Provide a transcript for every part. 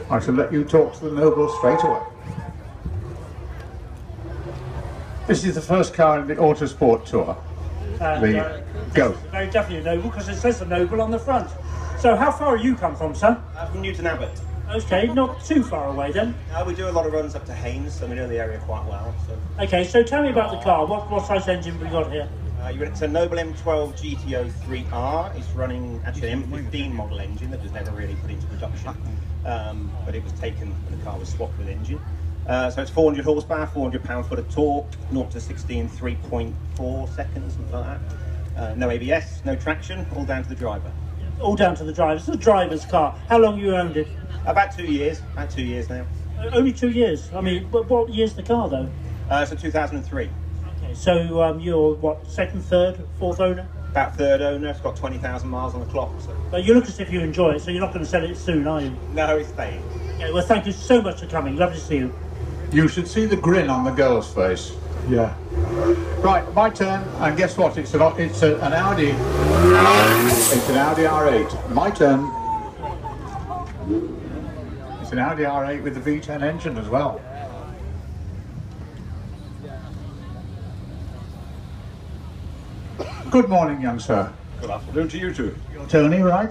I shall let you talk to the noble straight away. This is the first car in the Autosport Tour. Go. Very definitely a noble, because it says the noble on the front. So how far are you come from, sir? From Newton Abbot. Okay, not too far away then. We do a lot of runs up to Haynes, so we know the area quite well. So. Okay, so tell me about the car. What size engine have we got here? It's a Noble M12 GTO 3R. It's running actually an M15 model engine that was never really put into production, but it was taken when the car was swapped with engine. So it's 400 horsepower, 400 pound-foot of torque, 0 to 60 in 3.4 seconds, something like that. No ABS, no traction, all down to the driver. All down to the driver. It's the driver's car. How long you owned it? About 2 years. About 2 years now. Only 2 years. I mean, what year's the car though? So 2003. Okay, so you're what, second, third, fourth owner? About third owner. It's got 20,000 miles on the clock. So. But you look as if you enjoy it, so you're not going to sell it soon, are you? No, it's staying. Okay, well, thank you so much for coming. Lovely to see you. You should see the grin on the girl's face. Yeah. Right, my turn, and guess what? It's an Audi. It's an Audi R8. My turn. It's an Audi R8 with the V10 engine as well. Good morning, young sir. Good afternoon to you too. You're Tony, right?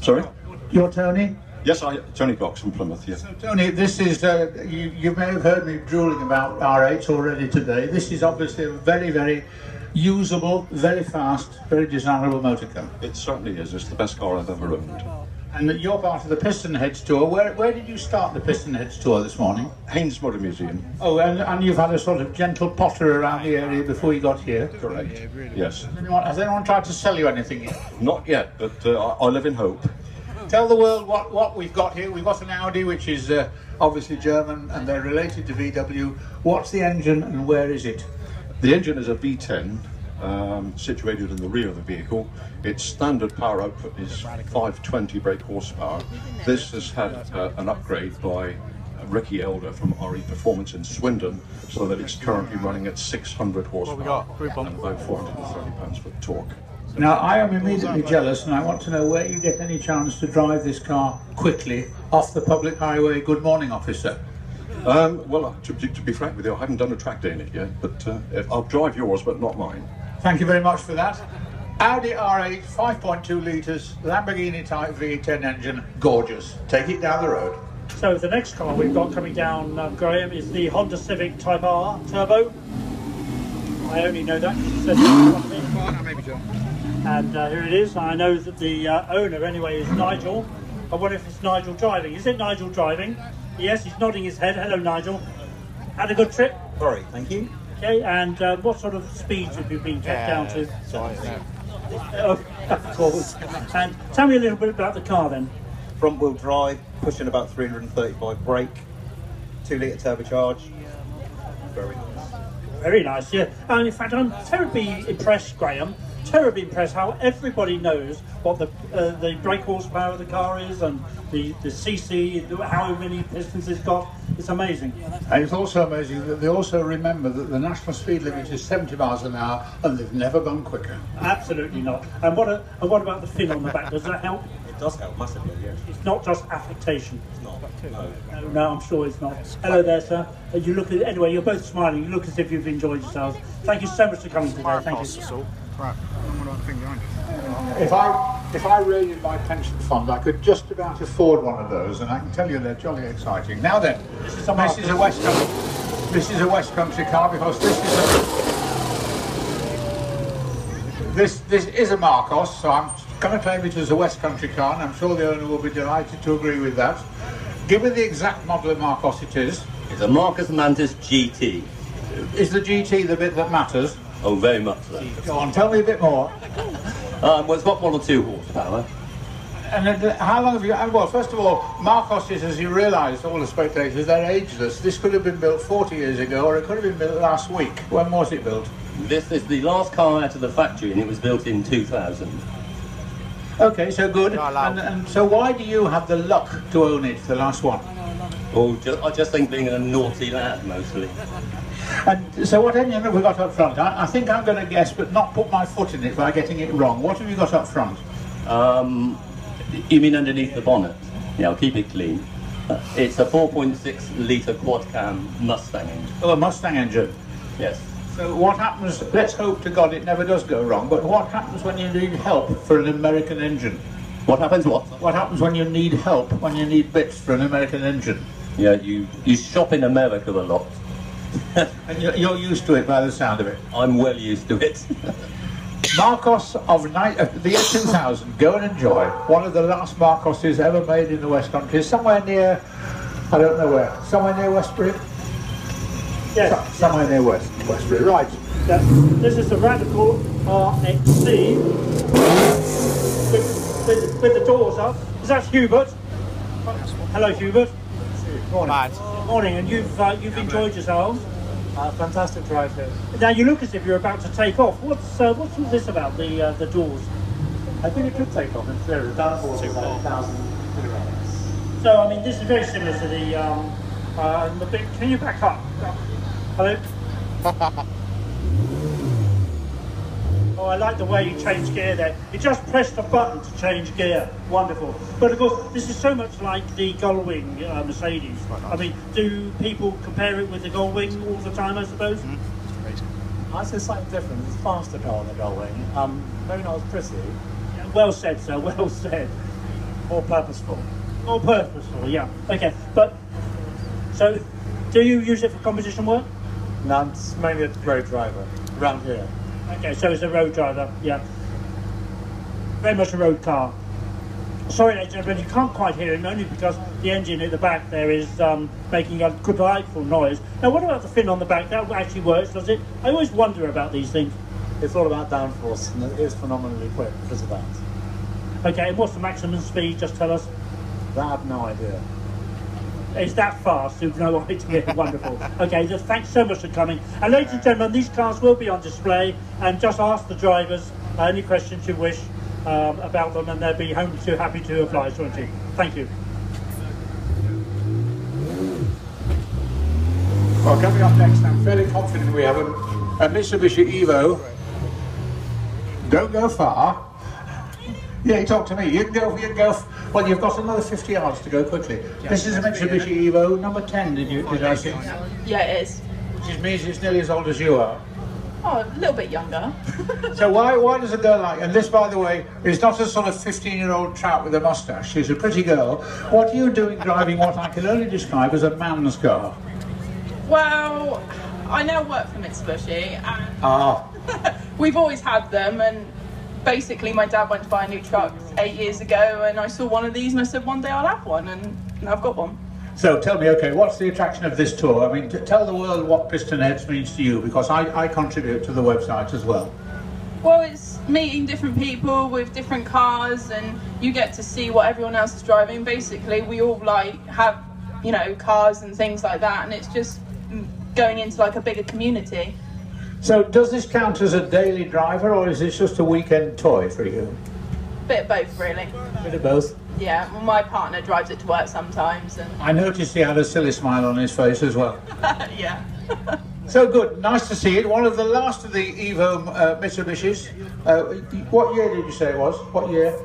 Sorry? You're Tony? Yes, Tony Cox from Plymouth, yes. So Tony, this is, you may have heard me drooling about R8s already today. This is obviously a very, very usable, very fast, very desirable motor car. It certainly is. It's the best car I've ever owned. And you're part of the Pistonheads tour. Where did you start the Pistonheads tour this morning? Haynes Motor Museum. Oh, and you've had a sort of gentle potter around the area before you got here? Correct, yes. Has anyone tried to sell you anything yet? Not yet, but I live in hope. Tell the world what we've got here. We've got an Audi, which is obviously German, and they're related to VW. What's the engine and where is it? The engine is a V10, situated in the rear of the vehicle. Its standard power output is 520 brake horsepower. This has had an upgrade by Ricky Elder from RE Performance in Swindon, so that it's currently running at 600 horsepower and about 430 pounds-foot of torque. Now, I am immediately jealous, and I want to know where you get any chance to drive this car quickly off the public highway. Good morning, officer. Well, to be frank with you, I haven't done a track day in it yet, but I'll drive yours, but not mine. Thank you very much for that. Audi R8, 5.2 litres, Lamborghini type V10 engine, gorgeous. Take it down the road. So the next car we've got coming down, Graham, is the Honda Civic Type R Turbo. I only know that because it says it. And here it is. I know that the owner anyway is Nigel. I wonder if it's Nigel driving. Is it Nigel driving? Yes, he's nodding his head. Hello, Nigel. Had a good trip? Sorry, thank you. Okay, and what sort of speeds have you been kept down to? Of course. And tell me a little bit about the car then. Front wheel drive, pushing about 335 brake, 2 litre turbocharge. Very nice. Very nice, yeah. And in fact, I'm terribly impressed, Graham. Terribly impressed how everybody knows what the brake horsepower of the car is and the CC, how many pistons it's got. It's amazing. And it's also amazing that they also remember that the national speed limit is 70 miles an hour and they've never gone quicker. Absolutely not. And what about the fin on the back? Does that help? It does help massively, yes. It's not just affectation. It's not. No. No, I'm sure it's not. Hello there, sir. You look anyway. You're both smiling. You look as if you've enjoyed yourselves. Thank you so much for coming today. Thank you. If I raided my pension fund, I could just about afford one of those, and I can tell you they're jolly exciting. Now then, this is a West Country car because this is a Marcos, so I'm going to claim it as a West Country car, and I'm sure the owner will be delighted to agree with that. Give me the exact model of Marcos it is. It's a Marcos Mantis GT. Is the GT the bit that matters? Oh, very much so. Go on, tell me a bit more. Well, it's got 1 or 2 horsepower. And how long have you... Well, first of all, Marcos is, as you realise, all the spectators, they're ageless. This could have been built 40 years ago, or it could have been built last week. When was it built? This is the last car out of the factory, and it was built in 2000. Okay, so good. And so why do you have the luck to own it, the last one? Oh, I just think being a naughty lad, mostly. And so what engine have we got up front? I think I'm going to guess, but not put my foot in it by getting it wrong. What have you got up front? You mean underneath the bonnet? Yeah, I'll keep it clean. It's a 4.6 litre quad cam Mustang engine. Oh, a Mustang engine. Yes. So what happens, let's hope to God it never does go wrong, but what happens when you need help for an American engine? What happens what? What happens when you need help, when you need bits for an American engine? Yeah, you shop in America a lot. And you're used to it by the sound of it. I'm well used to it. Marcos of the year 2000, go and enjoy. One of the last Marcoses ever made in the West Country, somewhere near, I don't know where, somewhere near Westbury? Yes. Somewhere near Westbury, right. Yeah. This is the Radical RXC with the doors up. Is that Hubert? Hello, Hubert. Morning. Morning, and you've enjoyed yourselves. Fantastic drive here. Now you look as if you're about to take off. What's all this about the doors? I think it could take off in theory. The downforce is about 1,000 kilograms. So I mean, this is very similar to the big. Can you back up? Hello. Oh, I like the way you change gear there. You just press the button to change gear. Wonderful. But of course, this is so much like the Gullwing Mercedes. I mean, do people compare it with the Gullwing all the time, I suppose? I'd say slightly different. It's a faster car than the Gullwing. Maybe not as pretty. Yeah, well said, sir. Well said. More purposeful. More purposeful, yeah. Okay, but so do you use it for competition work? No, I'm just mainly a road driver around here. Okay, so it's a road driver, yeah. Very much a road car. Sorry, ladies and gentlemen, you can't quite hear him, only because the engine at the back there is making a delightful noise. Now, what about the fin on the back? That actually works, does it? I always wonder about these things. It's all about downforce, and it is phenomenally quick because of that. Okay, and what's the maximum speed? Just tell us. I have no idea. It's that fast, you've no idea. Wonderful. Okay, so thanks so much for coming. And ladies and gentlemen, these cars will be on display, and just ask the drivers any questions you wish about them, and they'll be happy to oblige, won't you? Thank you. Well, coming up next, I'm fairly confident we have a Mitsubishi Evo. Don't go far. Yeah, you talk to me. You can go, well, you've got another 50 yards to go quickly. This is a Mitsubishi Evo number 10, did I see? Yeah, it is. Which means it's nearly as old as you are. Oh, a little bit younger. So why does a girl like, and this, by the way, is not a sort of 15-year-old trout with a mustache. She's a pretty girl. What are you doing driving what I can only describe as a man's car? Well, I now work for Mitsubishi, and we've always had them, and basically my dad went to buy a new truck 8 years ago, and I saw one of these and I said one day I'll have one, and now I've got one. So tell me, okay, what's the attraction of this tour? I mean, tell the world what Pistonheads means to you, because I contribute to the website as well. Well, it's meeting different people with different cars, and you get to see what everyone else is driving. Basically, we all have, you know, cars and things like that, and it's just going into like a bigger community. So does this count as a daily driver, or is this just a weekend toy for you? Bit of both, really. Bit of both? Yeah, well, my partner drives it to work sometimes. And I noticed he had a silly smile on his face as well. yeah. So good, nice to see it. One of the last of the Evo Mitsubishis. What year did you say it was? What year?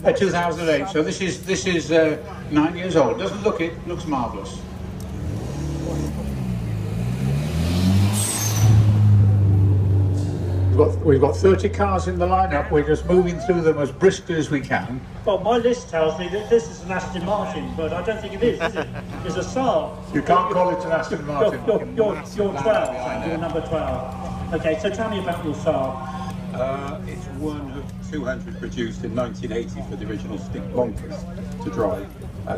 2008. So this is 9 years old. Doesn't look it, looks marvellous. We've got 30 cars in the lineup. We're just moving through them as briskly as we can. Well, my list tells me that this is an Aston Martin, but I don't think it is it? It's a Saab. You can't call it an Aston Martin. You're 12, you're number 12. Okay, so tell me about your Saab. It's one of 200 produced in 1980 for the original Stick Bonkers to drive.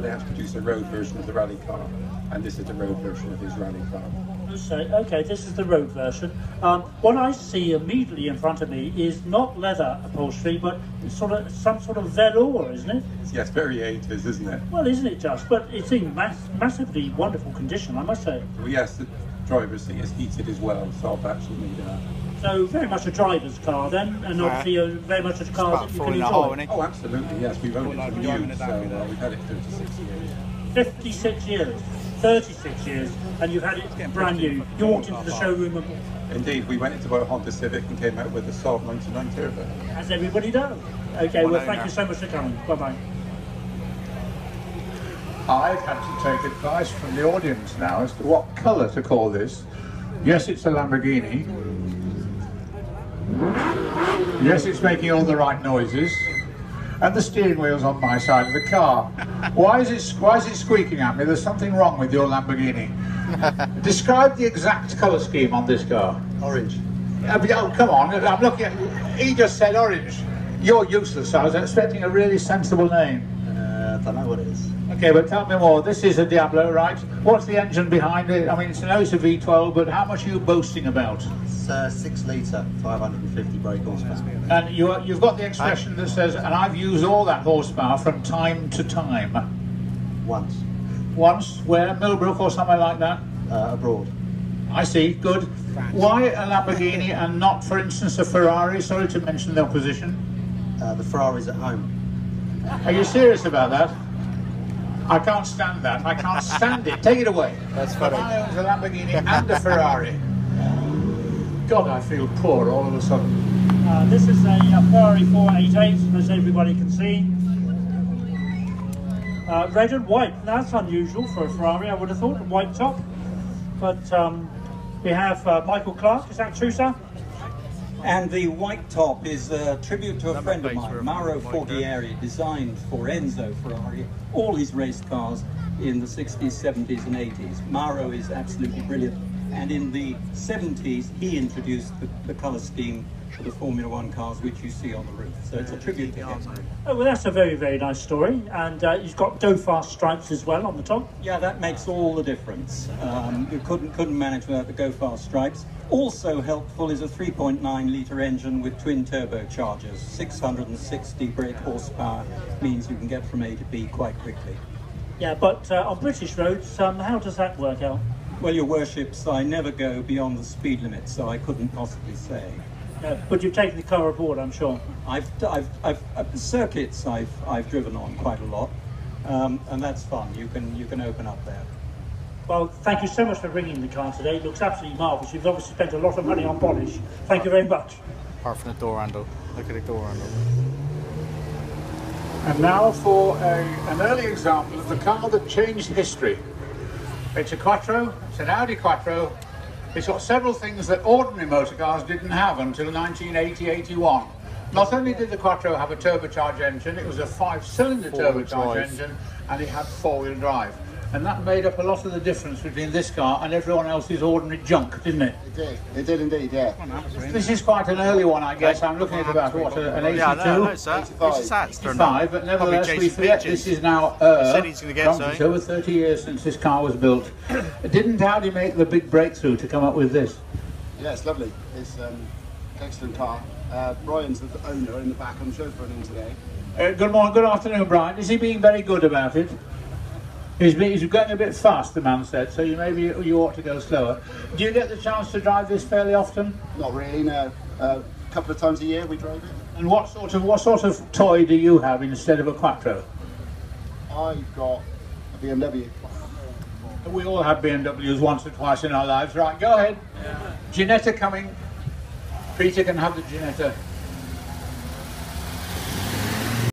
They had to produce a road version of the rally car, and this is the road version of his rally car. Okay, this is the road version. What I see immediately in front of me is not leather upholstery, but some sort of velour, isn't it? Yes, very 80s, isn't it? Well, isn't it just? But it's in massively wonderful condition, I must say. Well, yes, the driver's seat is heated as well, so I've actually made that. So very much a driver's car then, and obviously very much a car that you can enjoy. Oh, absolutely, yes, we've owned it for new, so we've had it 36 years. 56 years. 36 years, and you've had it brand new. You walked into the showroom and... Indeed, we went into our Honda Civic and came out with a Saab 99 Turbo. As everybody does. Okay, well, thank you so much for coming. Bye-bye. I've had to take advice from the audience now as to what colour to call this. Yes, it's a Lamborghini. Yes, it's making all the right noises. And the steering wheel's on my side of the car. Why is it squeaking at me? There's something wrong with your Lamborghini. Describe the exact colour scheme on this car. Orange. Oh, come on, I'm looking at... He just said orange. You're useless. I was expecting a really sensible name. I don't know what it is. Okay, but tell me more. This is a Diablo, right? What's the engine behind it? I mean, it's a V12, but how much are you boasting about? It's 6 litre, 550 brake horsepower. And you've got the expression that says, and I've used all that horsepower from time to time. Once. Once? Where? Millbrook or somewhere like that? Abroad. I see, good. Why a Lamborghini and not, for instance, a Ferrari? Sorry to mention the opposition. The Ferrari's at home. Are you serious about that? I can't stand that. I can't stand it. Take it away. That's funny. I own a Lamborghini and a Ferrari. God, I feel poor all of a sudden. This is a Ferrari 488, as everybody can see. Red and white. That's unusual for a Ferrari, I would have thought. A white top. But we have Michael Clark. Is that true, sir? And the white top is a tribute to a friend of mine, Mauro Forghieri, designed for Enzo Ferrari all his race cars in the 60s, 70s and 80s. Mauro is absolutely brilliant. And in the 70s, he introduced the colour scheme for the Formula One cars, which you see on the roof. So it's a tribute to him. Oh, well, that's a very, very nice story. And he's got Go Fast stripes as well on the top. Yeah, that makes all the difference. You couldn't manage without the Go Fast stripes. Also helpful is a 3.9 litre engine with twin turbochargers. 660 brake horsepower means you can get from A to B quite quickly. Yeah, but on British roads, how does that work out? Well, your worships, I never go beyond the speed limit, so I couldn't possibly say. But you've taken the car aboard, I'm sure. Circuits I've driven on quite a lot, and that's fun. You can open up there. Well, thank you so much for bringing the car today. It looks absolutely marvellous. You've obviously spent a lot of money on polish. Thank you very much. Apart from the door handle. Look at the door handle. And now for an early example of the car that changed history. It's a Quattro, it's an Audi Quattro. It's got several things that ordinary motor cars didn't have until 1980-81. Not only did the Quattro have a turbocharged engine, it was a 5-cylinder turbocharged engine, and it had 4-wheel drive. And that made up a lot of the difference between this car and everyone else's ordinary junk, didn't it? It did. It did indeed, yeah. This is quite an early one, I guess. I'm looking at about, what, an 82? Yeah, no, sir. 85, but nevertheless, we forget this is now it's over 30 years since this car was built. Didn't Audi make the big breakthrough to come up with this? Yeah, it's lovely. It's an excellent car. Brian's the owner in the back. I'm chauffeuring him today. Good morning, good afternoon, Brian. Is he being very good about it? He's going a bit fast, the man said, so you ought to go slower. Do you get the chance to drive this fairly often? Not really, no. A couple of times a year we drive it. And what sort of toy do you have instead of a Quattro? I've got a BMW. We all have BMWs once or twice in our lives. Right, go ahead. Yeah. Ginetta coming. Peter can have the Ginetta.